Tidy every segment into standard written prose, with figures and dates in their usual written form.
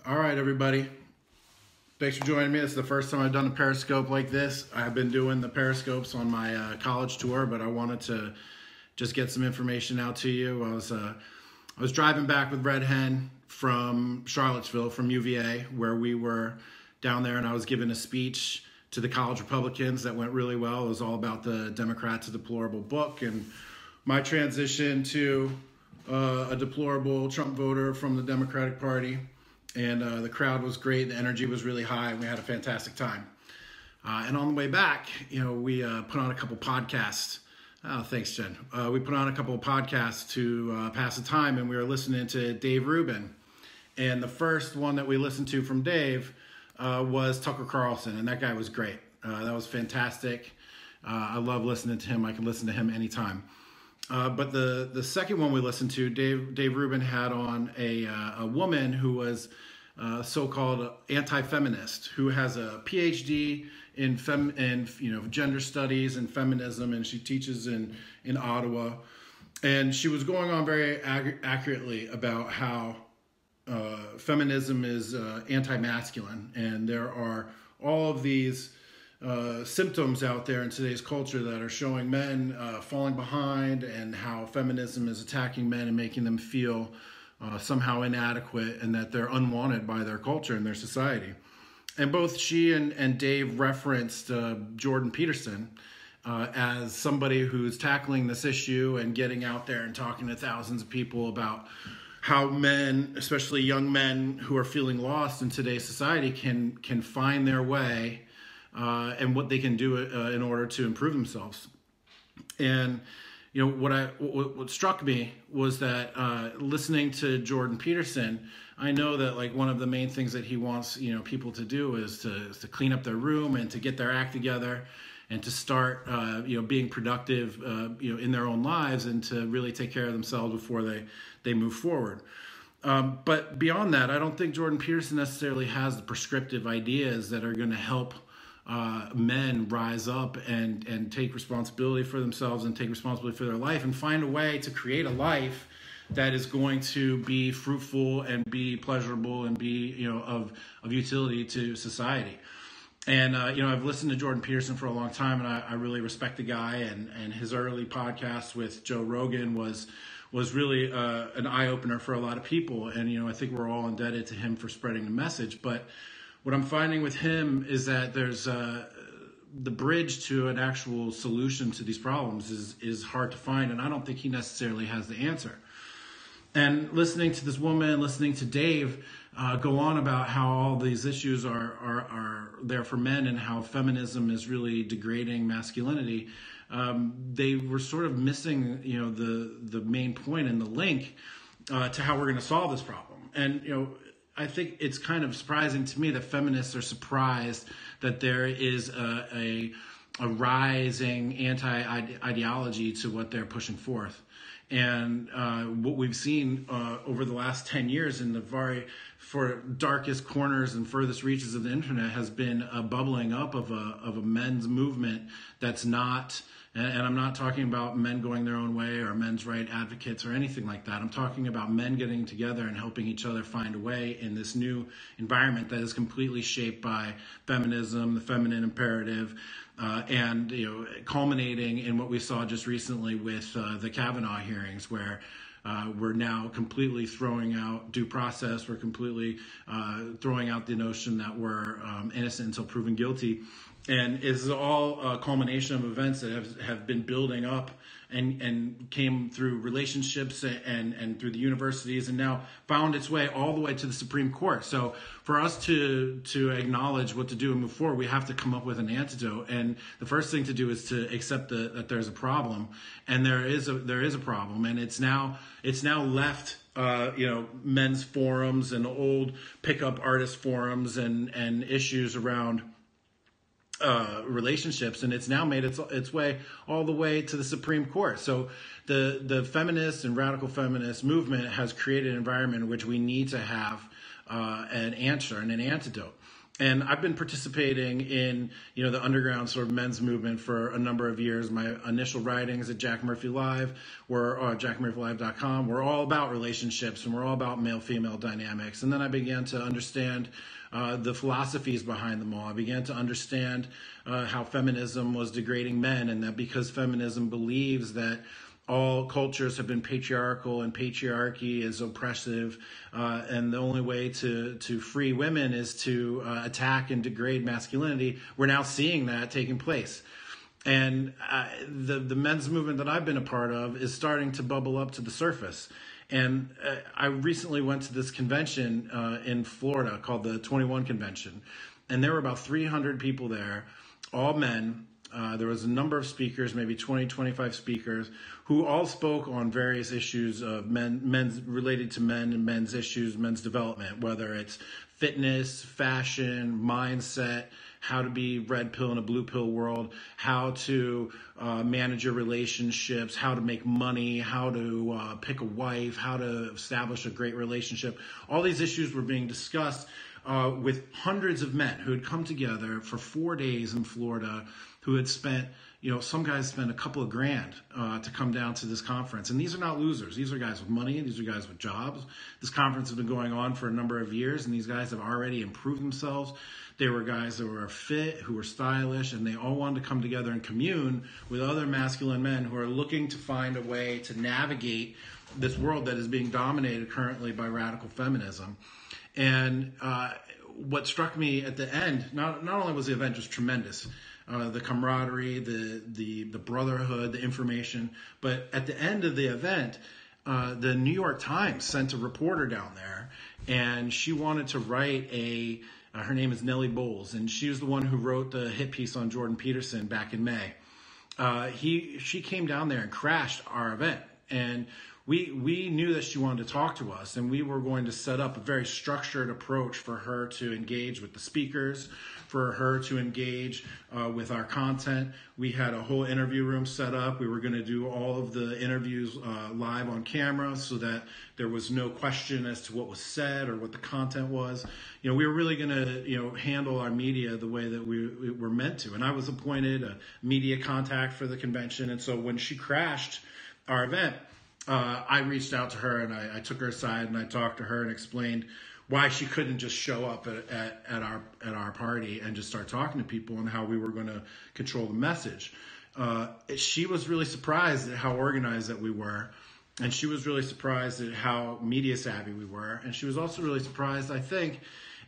All right, everybody. Thanks for joining me. This is the first time I've done a Periscope like this. I've been doing the Periscopes on my college tour, but I wanted to just get some information out to you. I was driving back with Red Hen from Charlottesville, from UVA, where we were down there, and I was giving a speech to the college Republicans that went really well. It was all about the Democrats' Deplorable book and my transition to a deplorable Trump voter from the Democratic Party. And the crowd was great. The energy was really high, and we had a fantastic time. And on the way back, we put on a couple podcasts. Oh, thanks, Jen. We put on a couple of podcasts to pass the time, and we were listening to Dave Rubin. And the first one that we listened to from Dave was Tucker Carlson, and that guy was great. That was fantastic. I love listening to him. I can listen to him anytime. But the second one we listened to, Dave Rubin had on a woman who was so-called anti-feminist, who has a PhD in gender studies and feminism, and she teaches in Ottawa. And she was going on very accurately about how feminism is anti-masculine, and there are all of these symptoms out there in today's culture that are showing men falling behind, and how feminism is attacking men and making them feel somehow inadequate, and that they're unwanted by their culture and their society. And both she and Dave referenced Jordan Peterson as somebody who's tackling this issue and getting out there and talking to thousands of people about how men, especially young men who are feeling lost in today's society, can find their way and what they can do in order to improve themselves. And what struck me was that listening to Jordan Peterson, I know that like one of the main things that he wants people to do is to clean up their room and to get their act together and to start being productive in their own lives, and to really take care of themselves before they move forward. But beyond that, I don't think Jordan Peterson necessarily has the prescriptive ideas that are going to help men rise up and take responsibility for themselves and take responsibility for their life and find a way to create a life that is going to be fruitful and be pleasurable and be of utility to society. And I've listened to Jordan Peterson for a long time, and I really respect the guy, and his early podcast with Joe Rogan was really an eye-opener for a lot of people. And I think we're all indebted to him for spreading the message. But what I'm finding with him is that there's the bridge to an actual solution to these problems is hard to find, and I don't think he necessarily has the answer. And listening to this woman, listening to Dave go on about how all these issues are there for men and how feminism is really degrading masculinity, they were sort of missing the main point and the link to how we're going to solve this problem. And I think it's kind of surprising to me that feminists are surprised that there is a rising anti-ideology to what they're pushing forth. And what we've seen over the last 10 years in the for darkest corners and furthest reaches of the internet has been a bubbling up of a men's movement that's not, and I'm not talking about men going their own way or men's right advocates or anything like that. I'm talking about men getting together and helping each other find a way in this new environment that is completely shaped by feminism, the feminine imperative, and culminating in what we saw just recently with the Kavanaugh hearings, where we're now completely throwing out due process. We're completely throwing out the notion that we're innocent until proven guilty. And it's all a culmination of events that have been building up and came through relationships and through the universities, and now found its way all the way to the Supreme Court. So for us to acknowledge what to do and move forward, we have to come up with an antidote. And the first thing to do is to accept that there's a problem, and there is a problem, and it's now left men's forums and old pickup artist forums and issues around relationships, and it's now made its way all the way to the Supreme Court. So the feminist and radical feminist movement has created an environment in which we need to have an answer and an antidote. And I've been participating in, the underground sort of men's movement for a number of years. My initial writings at Jack Murphy Live jackmurphylive.com were all about relationships, and we're all about male-female dynamics. And then I began to understand the philosophies behind them all. I began to understand how feminism was degrading men, and that because feminism believes that all cultures have been patriarchal and patriarchy is oppressive, and the only way to free women is to attack and degrade masculinity. We're now seeing that taking place. And the men's movement that I've been a part of is starting to bubble up to the surface. And I recently went to this convention in Florida called the 21 Convention. And there were about 300 people there, all men. There was a number of speakers, maybe 20, 25 speakers, who all spoke on various issues of men's related to men and men's issues, men's development, whether it's fitness, fashion, mindset, how to be red pill in a blue pill world, how to manage your relationships, how to make money, how to pick a wife, how to establish a great relationship. All these issues were being discussed with hundreds of men who had come together for 4 days in Florida, who had spent, some guys spent a couple of grand to come down to this conference. And these are not losers. These are guys with money. These are guys with jobs. This conference has been going on for a number of years, and these guys have already improved themselves. They were guys that were fit, who were stylish, and they all wanted to come together and commune with other masculine men who are looking to find a way to navigate this world that is being dominated currently by radical feminism. And what struck me at the end, not only was the event just tremendous, the camaraderie, the brotherhood, the information, but at the end of the event, the New York Times sent a reporter down there, and she wanted to write her name is Nellie Bowles, and she was the one who wrote the hit piece on Jordan Peterson back in May. She came down there and crashed our event, and we knew that she wanted to talk to us, and we were going to set up a very structured approach for her to engage with the speakers, for her to engage with our content. We had a whole interview room set up. We were going to do all of the interviews live on camera so that there was no question as to what was said or what the content was. We were really going to, handle our media the way that we were meant to. And I was appointed a media contact for the convention. And so when she crashed our event, I reached out to her, and I took her aside, and I talked to her and explained why she couldn't just show up at our party and just start talking to people, and how we were going to control the message. She was really surprised at how organized that we were, and she was really surprised at how media savvy we were, and she was also really surprised, I think,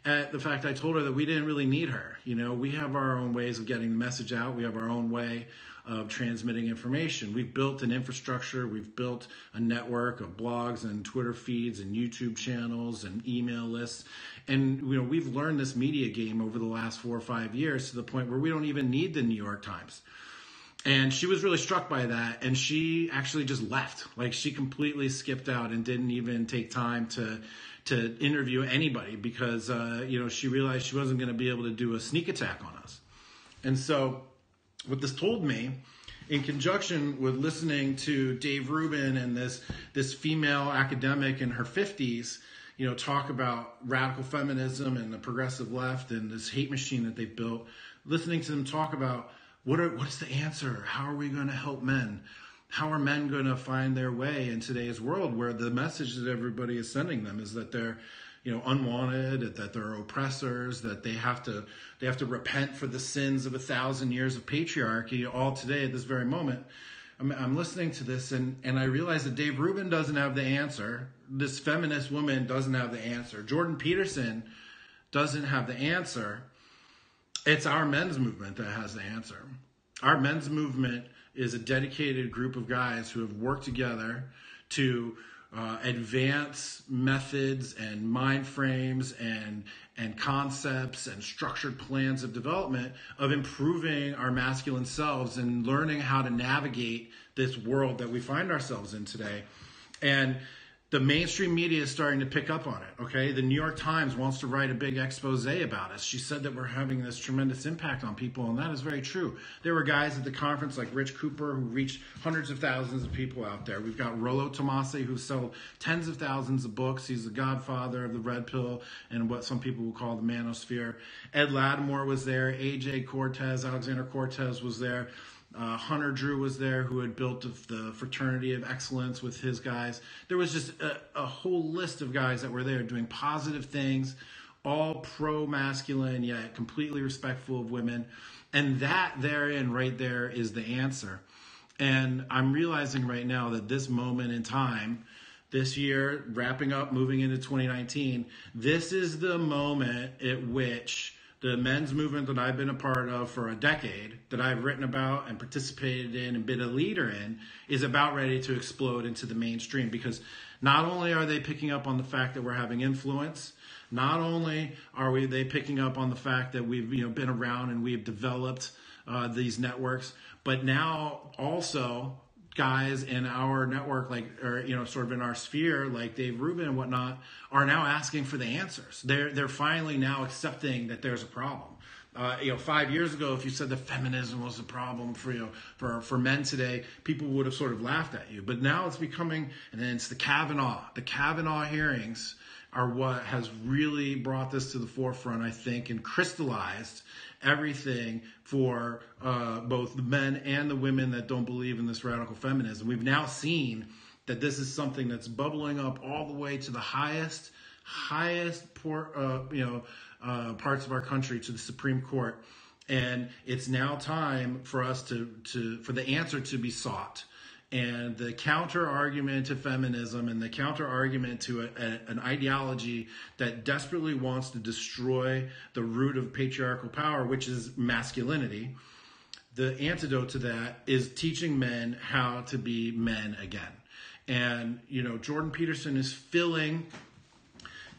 at the fact I told her that we didn't really need her. We have our own ways of getting the message out. We have our own way of transmitting information. We've built an infrastructure. We've built a network of blogs and Twitter feeds and YouTube channels and email lists. And we've learned this media game over the last 4 or 5 years to the point where we don't even need the New York Times. And she was really struck by that, and she actually just left. Like, she completely skipped out and didn't even take time to interview anybody because, she realized she wasn't going to be able to do a sneak attack on us. And so what this told me, in conjunction with listening to Dave Rubin and this female academic in her 50s, talk about radical feminism and the progressive left and this hate machine that they've built, listening to them talk about what's the answer? How are we going to help men? How are men going to find their way in today's world where the message that everybody is sending them is that they're unwanted, that they're oppressors, that they have to repent for the sins of 1,000 years of patriarchy, all today at this very moment. I'm listening to this and I realize that Dave Rubin doesn't have the answer. This feminist woman doesn't have the answer. Jordan Peterson doesn't have the answer. It's our men's movement that has the answer. Our men's movement is a dedicated group of guys who have worked together to advance methods and mind frames and concepts and structured plans of development of improving our masculine selves and learning how to navigate this world that we find ourselves in today. And The mainstream media is starting to pick up on it, okay? The New York Times wants to write a big expose about us. She said that we're having this tremendous impact on people, and that is very true. There were guys at the conference like Rich Cooper who reached hundreds of thousands of people out there. We've got Rollo Tomasi who sold tens of thousands of books. He's the godfather of the red pill and what some people will call the manosphere. Ed Lattimore was there. Alexander Cortez was there. Hunter Drew was there, who had built the fraternity of excellence with his guys. There was just a whole list of guys that were there doing positive things, all pro-masculine, yet completely respectful of women. And that therein, right there, is the answer. And I'm realizing right now that this moment in time, this year, wrapping up, moving into 2019, this is the moment at which the men's movement that I've been a part of for a decade, that I've written about and participated in and been a leader in, is about ready to explode into the mainstream. Because not only are they picking up on the fact that we're having influence, not only are they picking up on the fact that we've been around and we've developed these networks, but now also guys in our network, sort of in our sphere, like Dave Rubin and whatnot, are now asking for the answers. They're finally now accepting that there's a problem. 5 years ago, if you said that feminism was a problem for men today, people would have sort of laughed at you. But now it's becoming, and then it's the Kavanaugh hearings are what has really brought this to the forefront, I think, and crystallized everything for both the men and the women that don't believe in this radical feminism. We've now seen that this is something that's bubbling up all the way to the highest parts of our country, to the Supreme Court, and it's now time for us for the answer to be sought. And the counter argument to feminism and the counter argument to an ideology that desperately wants to destroy the root of patriarchal power, which is masculinity, the antidote to that is teaching men how to be men again. And Jordan Peterson is filling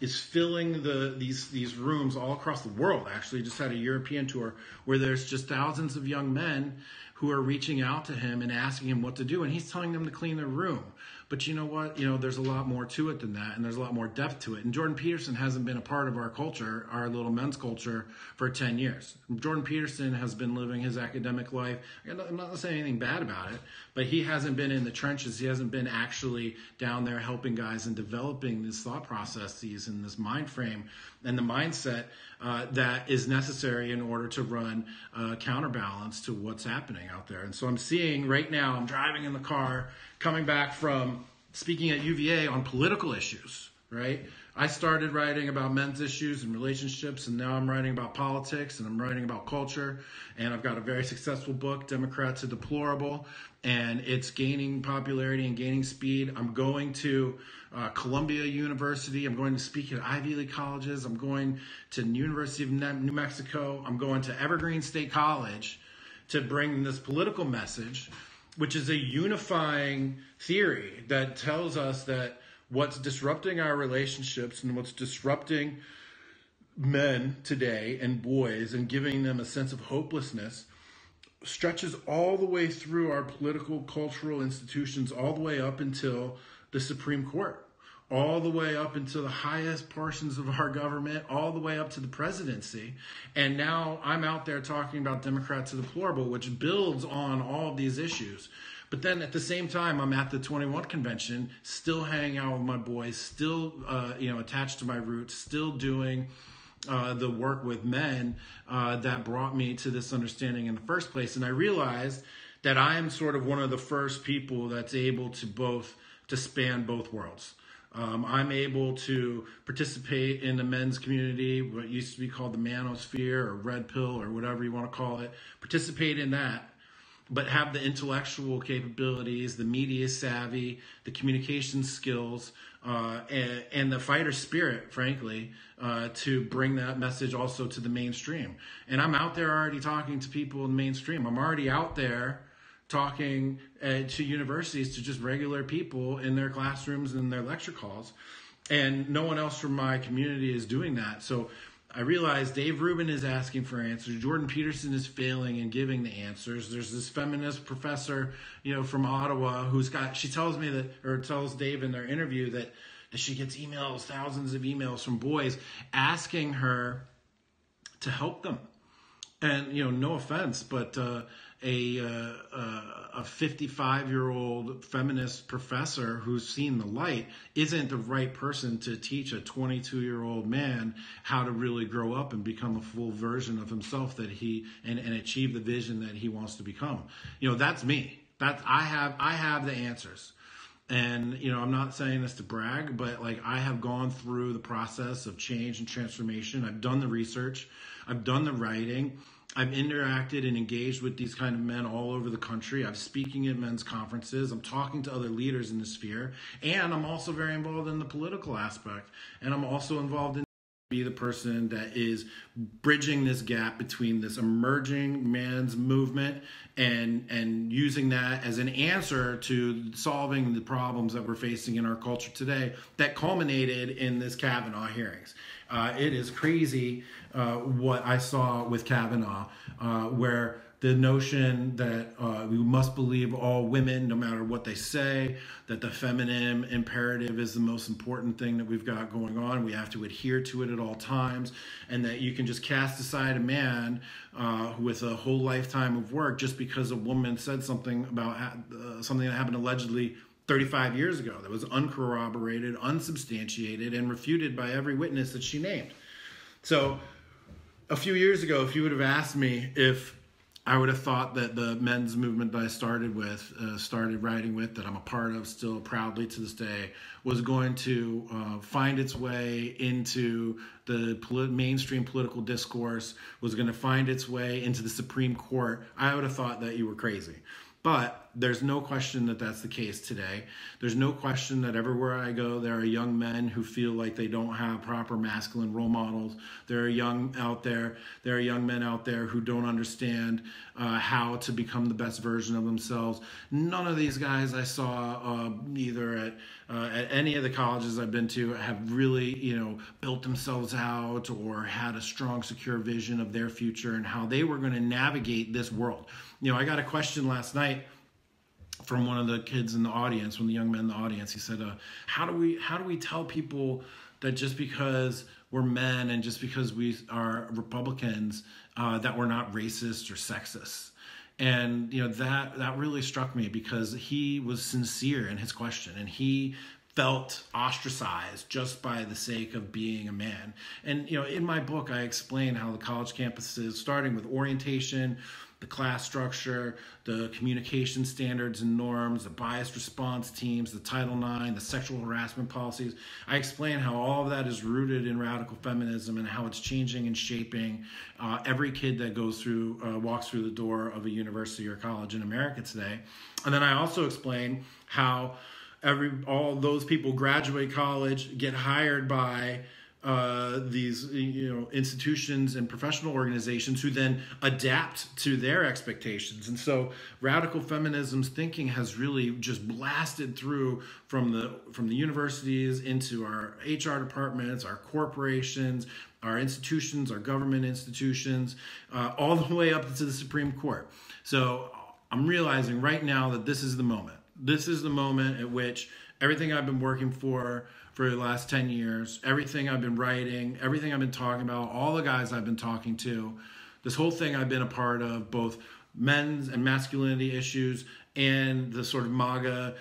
these rooms all across the world. Actually, just had a European tour where there's just thousands of young men who are reaching out to him and asking him what to do, and he's telling them to clean their room. But you know what? There's a lot more to it than that, and there's a lot more depth to it. And Jordan Peterson hasn't been a part of our culture, our little men's culture, for 10 years. Jordan Peterson has been living his academic life. I'm not saying anything bad about it, but he hasn't been in the trenches. He hasn't been actually down there helping guys and developing these thought processes and this mind frame and the mindset that is necessary in order to run counterbalance to what's happening out there. And so I'm seeing right now, I'm driving in the car, coming back from speaking at UVA on political issues, right? I started writing about men's issues and relationships, and now I'm writing about politics, and I'm writing about culture, and I've got a very successful book, Democrat to Deplorable, and it's gaining popularity and gaining speed. I'm going to Columbia University. I'm going to speak at Ivy League colleges. I'm going to the University of New Mexico. I'm going to Evergreen State College to bring this political message, which is a unifying theory that tells us that what's disrupting our relationships and what's disrupting men today and boys and giving them a sense of hopelessness stretches all the way through our political, cultural institutions, all the way up until the Supreme Court, all the way up into the highest portions of our government, all the way up to the presidency. And now I'm out there talking about Democrat to Deplorable, which builds on all of these issues. But then at the same time, I'm at the 21 convention, still hanging out with my boys, still attached to my roots, still doing the work with men that brought me to this understanding in the first place. And I realized that I'm sort of one of the first people that's able to span both worlds. I'm able to participate in the men's community, what used to be called the manosphere or red pill or whatever you want to call it, participate in that, but have the intellectual capabilities, the media savvy, the communication skills, and the fighter spirit, frankly, to bring that message also to the mainstream. And I'm out there already talking to people in the mainstream. I'm already out there talking to universities, to just regular people in their classrooms and their lecture calls. And no one else from my community is doing that. So I realized Dave Rubin is asking for answers. Jordan Peterson is failing in giving the answers. There's this feminist professor, from Ottawa she tells me that, or tells Dave in their interview that she gets emails, thousands of emails from boys asking her to help them. And, no offense, but a 55-year-old feminist professor who's seen the light isn't the right person to teach a 22-year-old man how to really grow up and become a full version of himself that and achieve the vision that he wants to become. That's me. I have the answers. And, I'm not saying this to brag, but I have gone through the process of change and transformation. I've done the research. I've done the writing. I've interacted and engaged with these kind of men all over the country. I'm speaking at men's conferences. I'm talking to other leaders in the sphere. And I'm also very involved in the political aspect. And I'm also involved in be the person that is bridging this gap between this emerging man's movement and using that as an answer to solving the problems that we're facing in our culture today that culminated in this Kavanaugh hearings. It is crazy what I saw with Kavanaugh, where the notion that we must believe all women, no matter what they say, that the feminine imperative is the most important thing that we've got going on. We have to adhere to it at all times, and that you can just cast aside a man with a whole lifetime of work just because a woman said something about something that happened allegedly 35 years ago that was uncorroborated, unsubstantiated, and refuted by every witness that she named. So a few years ago, if you would have asked me if I would have thought that the men's movement that I started writing with, that I'm a part of still proudly to this day, was going to find its way into the mainstream political discourse, was going to find its way into the Supreme Court, I would have thought that you were crazy. But there's no question that that's the case today. There's no question that everywhere I go, there are young men who feel like they don't have proper masculine role models. There are young men out there who don't understand how to become the best version of themselves. None of these guys I saw either at any of the colleges I've been to have really, built themselves out or had a strong, secure vision of their future and how they were going to navigate this world. I got a question last night from one of the kids in the audience, one of the young men in the audience. He said, how do we tell people that just because we're men and just because we are Republicans, that we're not racist or sexist? And, that really struck me because he was sincere in his question, and he felt ostracized just by the sake of being a man. And, in my book, I explain how the college campuses, starting with orientation, the class structure, the communication standards and norms, the biased response teams, the Title IX, the sexual harassment policies. I explain how all of that is rooted in radical feminism and how it's changing and shaping every kid that walks through the door of a university or college in America today. And then I also explain how all those people graduate college, get hired by these institutions and professional organizations who then adapt to their expectations. And so radical feminism's thinking has really just blasted through from the universities into our HR departments, our corporations, our institutions, our government institutions, all the way up to the Supreme Court. So I'm realizing right now that this is the moment. This is the moment at which everything I've been working for the last 10 years, everything I've been writing, everything I've been talking about, all the guys I've been talking to, this whole thing I've been a part of, both men's and masculinity issues and the sort of MAGA,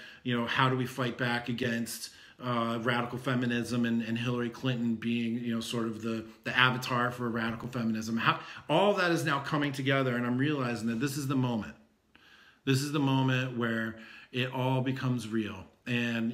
how do we fight back against radical feminism and Hillary Clinton being, sort of the avatar for radical feminism. All that is now coming together, and I'm realizing that this is the moment. This is the moment where it all becomes real. And,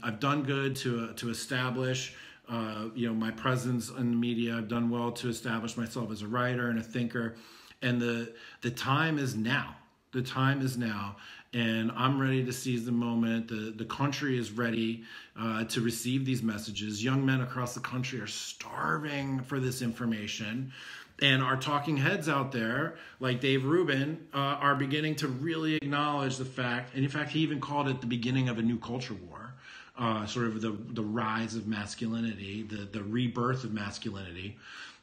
I've done good to establish, my presence in the media. I've done well to establish myself as a writer and a thinker. And the time is now. The time is now. And I'm ready to seize the moment. The country is ready to receive these messages. Young men across the country are starving for this information. And our talking heads out there, like Dave Rubin, are beginning to really acknowledge the fact, and in fact, he even called it the beginning of a new culture war, sort of the rise of masculinity, the rebirth of masculinity,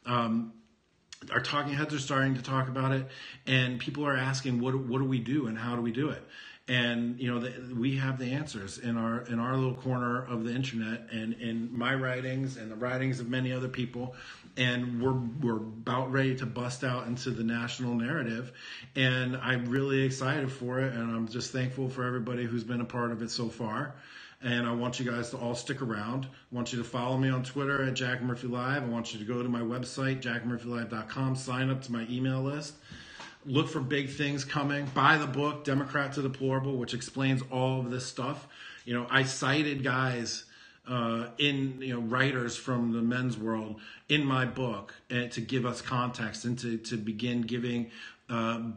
Our talking heads are starting to talk about it, and people are asking, what do we do and how do we do it? And we have the answers in our little corner of the internet, and in my writings and the writings of many other people, and we're about ready to bust out into the national narrative, and I'm really excited for it, and I'm just thankful for everybody who's been a part of it so far. And I want you guys to all stick around. I want you to follow me on Twitter at Jack Murphy Live. I want you to go to my website, jackmurphylive.com, sign up to my email list. Look for big things coming. Buy the book, Democrat to Deplorable, which explains all of this stuff. I cited guys writers from the men's world in my book, and to give us context and to begin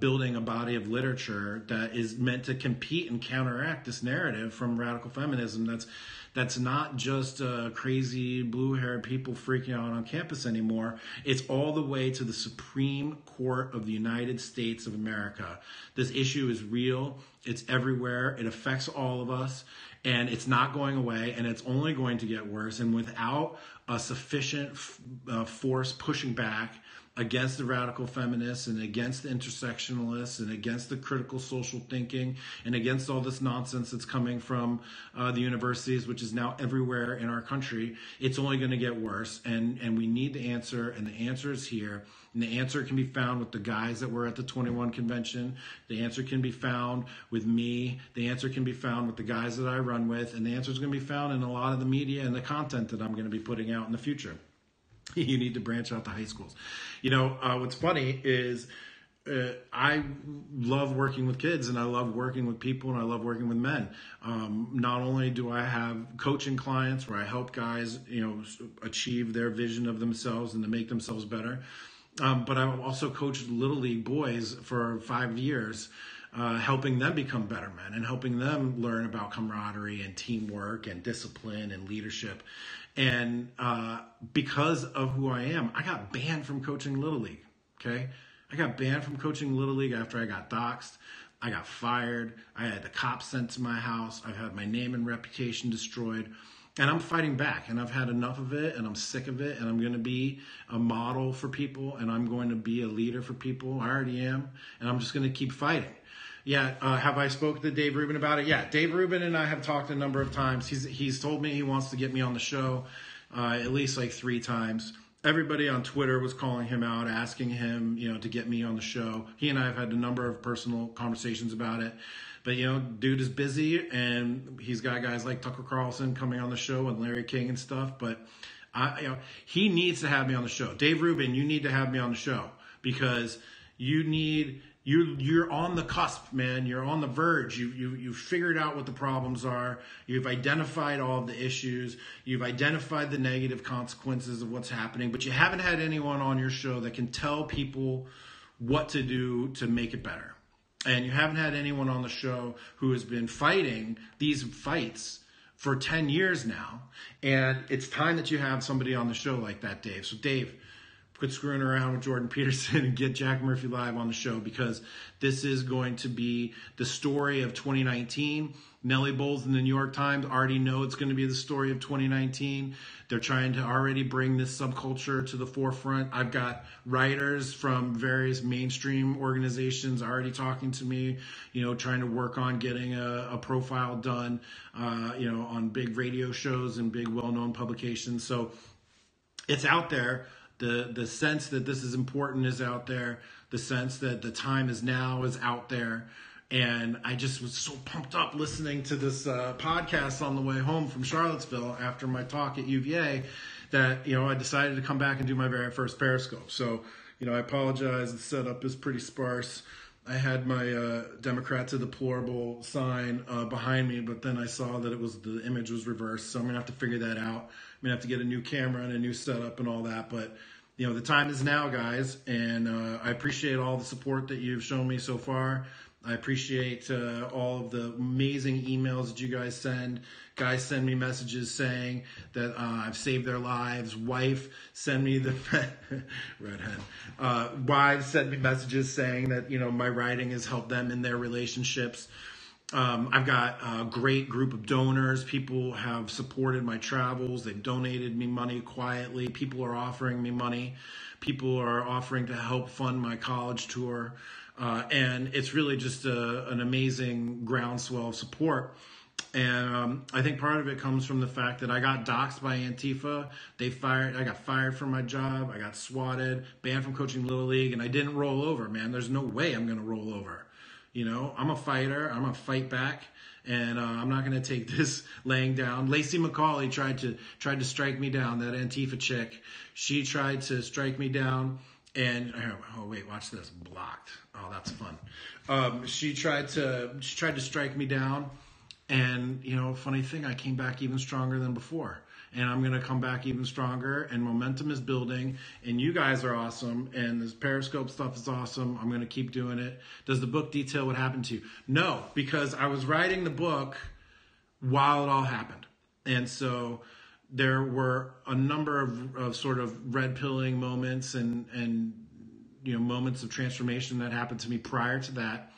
building a body of literature that is meant to compete and counteract this narrative from radical feminism that's not just crazy blue-haired people freaking out on campus anymore. It's all the way to the Supreme Court of the United States of America. This issue is real. It's everywhere. It affects all of us, and it's not going away, and it's only going to get worse. And without a sufficient force pushing back against the radical feminists and against the intersectionalists and against the critical social thinking and against all this nonsense that's coming from the universities, which is now everywhere in our country, it's only going to get worse. And we need the answer, and the answer is here. And the answer can be found with the guys that were at the 21 convention. The answer can be found with me. The answer can be found with the guys that I run with. And the answer is going to be found in a lot of the media and the content that I'm going to be putting out in the future. You need to branch out to high schools. What's funny is I love working with kids, and I love working with people, and I love working with men. Not only do I have coaching clients where I help guys, achieve their vision of themselves and to make themselves better, but I've also coached Little League boys for 5 years, helping them become better men and helping them learn about camaraderie and teamwork and discipline and leadership. And because of who I am, I got banned from coaching Little League, okay? I got banned from coaching Little League after I got doxxed. I got fired. I had the cops sent to my house. I've had my name and reputation destroyed. And I'm fighting back, and I've had enough of it, and I'm sick of it, and I'm going to be a model for people, and I'm going to be a leader for people. I already am, and I'm just going to keep fighting. Yeah, have I spoken to Dave Rubin about it? Yeah, Dave Rubin and I have talked a number of times. He's told me he wants to get me on the show at least like 3 times. Everybody on Twitter was calling him out, asking him, to get me on the show. He and I have had a number of personal conversations about it. But, dude is busy, and he's got guys like Tucker Carlson coming on the show and Larry King and stuff. But, he needs to have me on the show. Dave Rubin, you need to have me on the show because you're on the cusp, man. You're on the verge. You've figured out what the problems are. You've identified all of the issues. You've identified the negative consequences of what's happening. But you haven't had anyone on your show that can tell people what to do to make it better. And you haven't had anyone on the show who has been fighting these fights for 10 years now. And it's time that you have somebody on the show like that, Dave. So, Dave, quit screwing around with Jordan Peterson and get Jack Murphy Live on the show, because this is going to be the story of 2019. Nellie Bowles in the New York Times already know it's going to be the story of 2019. They're trying to already bring this subculture to the forefront. I've got writers from various mainstream organizations already talking to me, trying to work on getting a profile done, on big radio shows and big well-known publications. So it's out there. The sense that this is important is out there. The sense that the time is now is out there. And I just was so pumped up listening to this podcast on the way home from Charlottesville after my talk at UVA that, I decided to come back and do my very first Periscope. So, I apologize. The setup is pretty sparse. I had my Democrat to Deplorable sign behind me, but then I saw that the image was reversed. So I'm going to have to figure that out. I'm going to have to get a new camera and a new setup and all that. But, the time is now, guys. And I appreciate all the support that you've shown me so far. I appreciate all of the amazing emails that you guys send. Guys send me messages saying that I've saved their lives. Wife send me the redhead. Wives send me messages saying that my writing has helped them in their relationships. I've got a great group of donors. People have supported my travels. They've donated me money quietly. People are offering me money. People are offering to help fund my college tour. And it's really just an amazing groundswell of support. And I think part of it comes from the fact that I got doxxed by Antifa. I got fired from my job. I got swatted, banned from coaching Little League, and I didn't roll over, man. There's no way I'm going to roll over. You know, I'm a fighter. I'm going to fight back, and I'm not going to take this laying down. Lacey McCauley tried to strike me down. That Antifa chick, she tried to strike me down, and oh wait, watch this, blocked. Oh, that's fun. She tried to strike me down, and you know, funny thing, I came back even stronger than before. And I'm going to come back even stronger, and momentum is building, and you guys are awesome, and this Periscope stuff is awesome. I'm going to keep doing it. Does the book detail what happened to you? No, because I was writing the book while it all happened. And so there were a number of sort of red pilling moments and you know, moments of transformation that happened to me prior to that.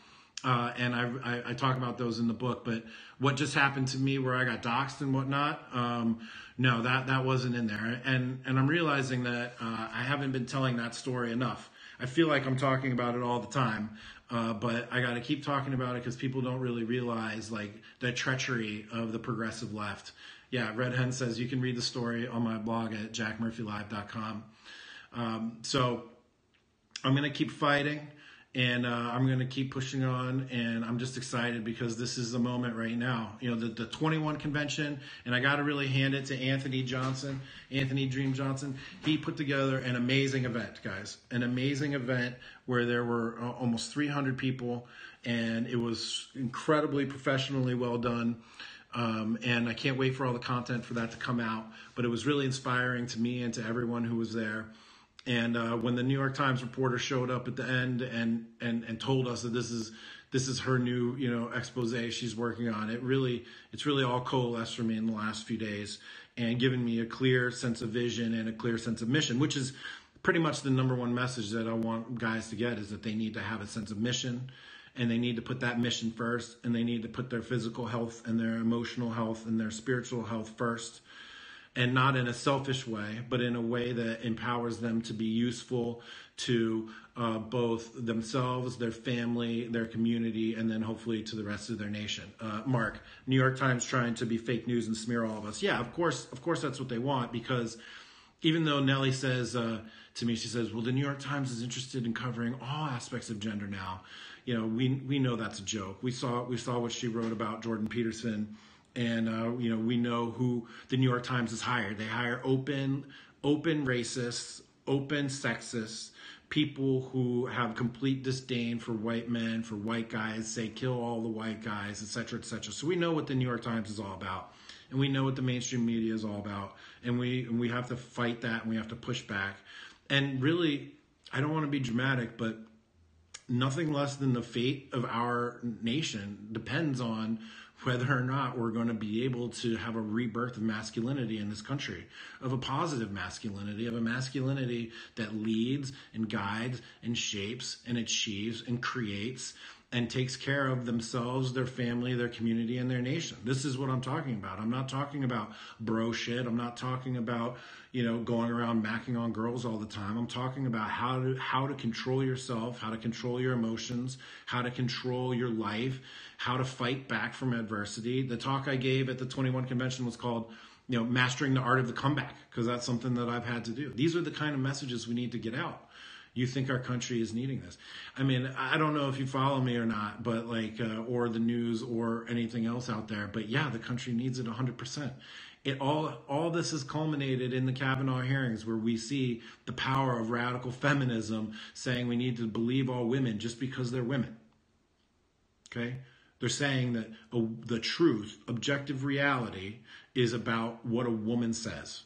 And I talk about those in the book, but what just happened to me where I got doxxed and whatnot, no, that wasn't in there. And I'm realizing that I haven't been telling that story enough. I feel like I'm talking about it all the time, but I got to keep talking about it because people don't really realize like the treachery of the progressive left. Yeah, Red Hen says you can read the story on my blog at jackmurphylive.com. So I'm going to keep fighting. And I'm going to keep pushing on, and I'm just excited because this is the moment right now. You know, the 21 convention, and I got to really hand it to Anthony Dream Johnson. He put together an amazing event, guys, an amazing event where there were almost 300 people, and it was incredibly professionally well done. And I can't wait for all the content for that to come out, but it was really inspiring to me and to everyone who was there. And when the New York Times reporter showed up at the end and told us that this is her new, you know, expose she's working on, it's really all coalesced for me in the last few days and given me a clear sense of vision and a clear sense of mission, which is pretty much the number one message that I want guys to get, is that they need to have a sense of mission, and they need to put that mission first, and they need to put their physical health and their emotional health and their spiritual health first. And not in a selfish way, but in a way that empowers them to be useful to both themselves, their family, their community, and then hopefully to the rest of their nation. Mark, New York Times trying to be fake news and smear all of us. Yeah, of course that's what they want, because even though Nellie says to me, she says, well, the New York Times is interested in covering all aspects of gender now. You know, we know that's a joke. We saw what she wrote about Jordan Peterson. And, you know, we know who the New York Times has hired. They hire open racists, open sexists, people who have complete disdain for white men, for white guys, say kill all the white guys, et cetera, et cetera. So we know what the New York Times is all about. And we know what the mainstream media is all about. And we have to fight that, and we have to push back. And really, I don't want to be dramatic, but nothing less than the fate of our nation depends on whether or not we're going to be able to have a rebirth of masculinity in this country, of a positive masculinity, of a masculinity that leads and guides and shapes and achieves and creates and takes care of themselves, their family, their community, and their nation. This is what I'm talking about. I'm not talking about bro shit. I'm not talking about, you know, going around macking on girls all the time. I'm talking about how to control yourself, how to control your emotions, how to control your life, how to fight back from adversity. The talk I gave at the 21 convention was called, you know, Mastering the Art of the Comeback, because that's something that I've had to do. These are the kind of messages we need to get out. You think our country is needing this? I mean, I don't know if you follow me or not, but like, or the news or anything else out there, but yeah, the country needs it 100%. All this is culminated in the Kavanaugh hearings, where we see the power of radical feminism saying we need to believe all women just because they're women. Okay? They're saying that the truth, objective reality, is about what a woman says.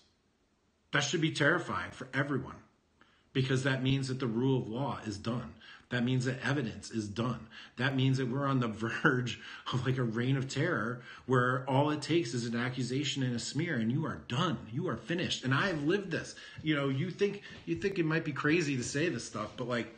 That should be terrifying for everyone, because that means that the rule of law is done. That means that evidence is done. That means that we're on the verge of like a reign of terror, where all it takes is an accusation and a smear, and you are done. You are finished. And I've lived this. You know, you think it might be crazy to say this stuff, but like,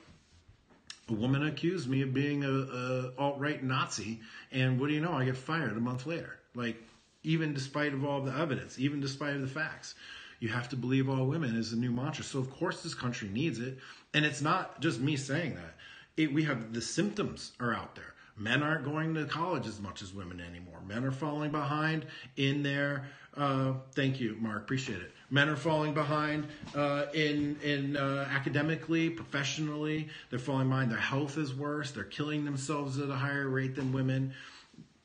A woman accused me of being a alt-right Nazi, and what do you know? I get fired a month later. Like, even despite of all the evidence, even despite of the facts, you have to believe all women is the new mantra. So of course this country needs it, and it's not just me saying that. We have the symptoms are out there. Men aren't going to college as much as women anymore. Men are falling behind in their. Thank you, Mark. Appreciate it. Men are falling behind in academically, professionally. They're falling behind. Their health is worse. They're killing themselves at a higher rate than women.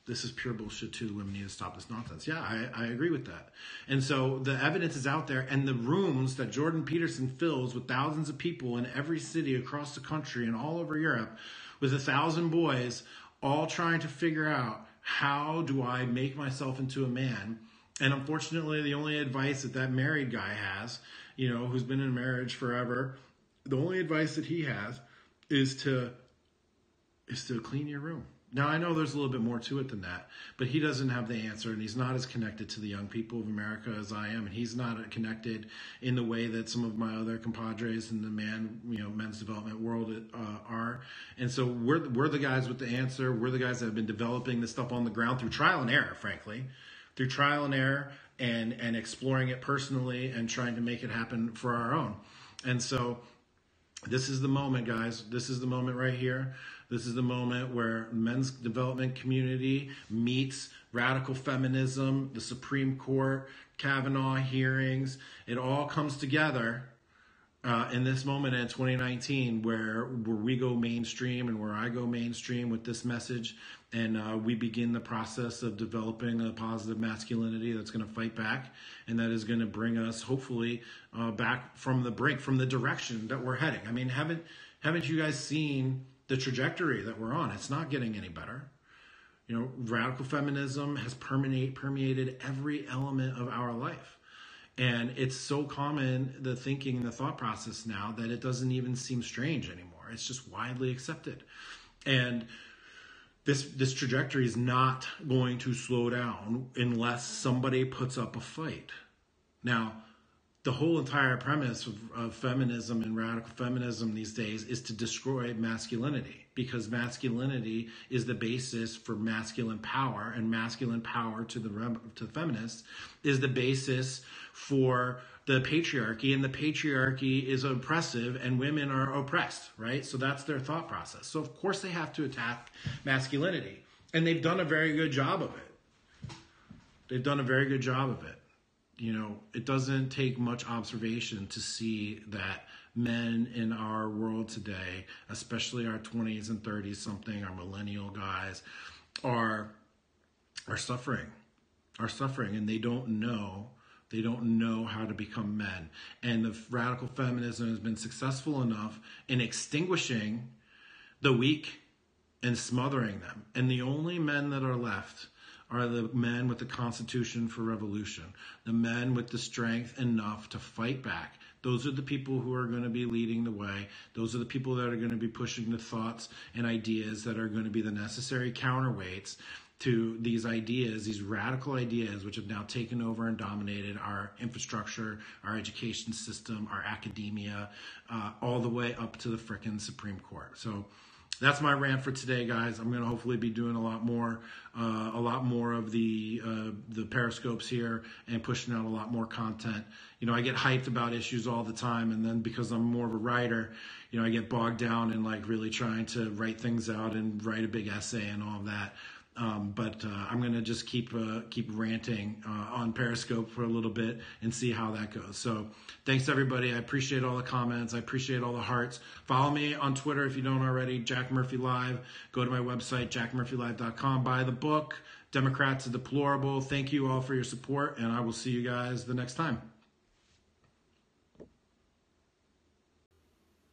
This is pure bullshit too. Women need to stop this nonsense. Yeah, I agree with that. And so the evidence is out there, and the rooms that Jordan Peterson fills with thousands of people in every city across the country and all over Europe with 1,000 boys all trying to figure out, how do I make myself into a man? And unfortunately, the only advice that married guy has, who's been in marriage forever, the only advice that he has is to clean your room. Now, I know there's a little bit more to it than that, but he doesn't have the answer, and he's not as connected to the young people of America as I am, and he's not connected in the way that some of my other compadres in the men's development world are. And so we're the guys with the answer. We're the guys that have been developing this stuff on the ground through trial and error, frankly, through trial and error and exploring it personally and trying to make it happen for our own. And so this is the moment, guys. This is the moment right here. This is the moment where men's development community meets radical feminism, the Supreme Court, Kavanaugh hearings. It all comes together in this moment in 2019 where we go mainstream and where I go mainstream with this message. And we begin the process of developing a positive masculinity that's going to fight back, and that is going to bring us, hopefully, back from the brink, from the direction that we're heading. I mean, haven't you guys seen the trajectory that we're on? It's not getting any better. Radical feminism has permeated every element of our life. And it's so common, the thinking and the thought process now, that it doesn't even seem strange anymore. It's just widely accepted. And this trajectory is not going to slow down unless somebody puts up a fight. Now, the whole entire premise of feminism and radical feminism these days is to destroy masculinity, because masculinity is the basis for masculine power, and masculine power to feminists is the basis for the patriarchy, and the patriarchy is oppressive and women are oppressed, right? So that's their thought process. So of course they have to attack masculinity, and they've done a very good job of it. They've done a very good job of it. It doesn't take much observation to see that men in our world today, especially our 20s and 30s something, our millennial guys, are suffering, and they don't know how to become men. And the radical feminism has been successful enough in extinguishing the weak and smothering them. And the only men that are left are the men with the constitution for revolution, the men with the strength enough to fight back. Those are the people who are going to be leading the way. Those are the people that are going to be pushing the thoughts and ideas that are going to be the necessary counterweights to these ideas, these radical ideas, which have now taken over and dominated our infrastructure, our education system, our academia, all the way up to the frickin' Supreme Court. So that's my rant for today, guys. I'm going to hopefully be doing a lot more of the periscopes here and pushing out a lot more content. I get hyped about issues all the time, and then because I'm more of a writer, I get bogged down in really trying to write things out and write a big essay and all of that. But I'm going to just keep ranting on Periscope for a little bit and see how that goes. So thanks, everybody. I appreciate all the comments. I appreciate all the hearts. Follow me on Twitter if you don't already, Jack Murphy Live. Go to my website, jackmurphylive.com. Buy the book, Democrats are Deplorable. Thank you all for your support, and I will see you guys the next time.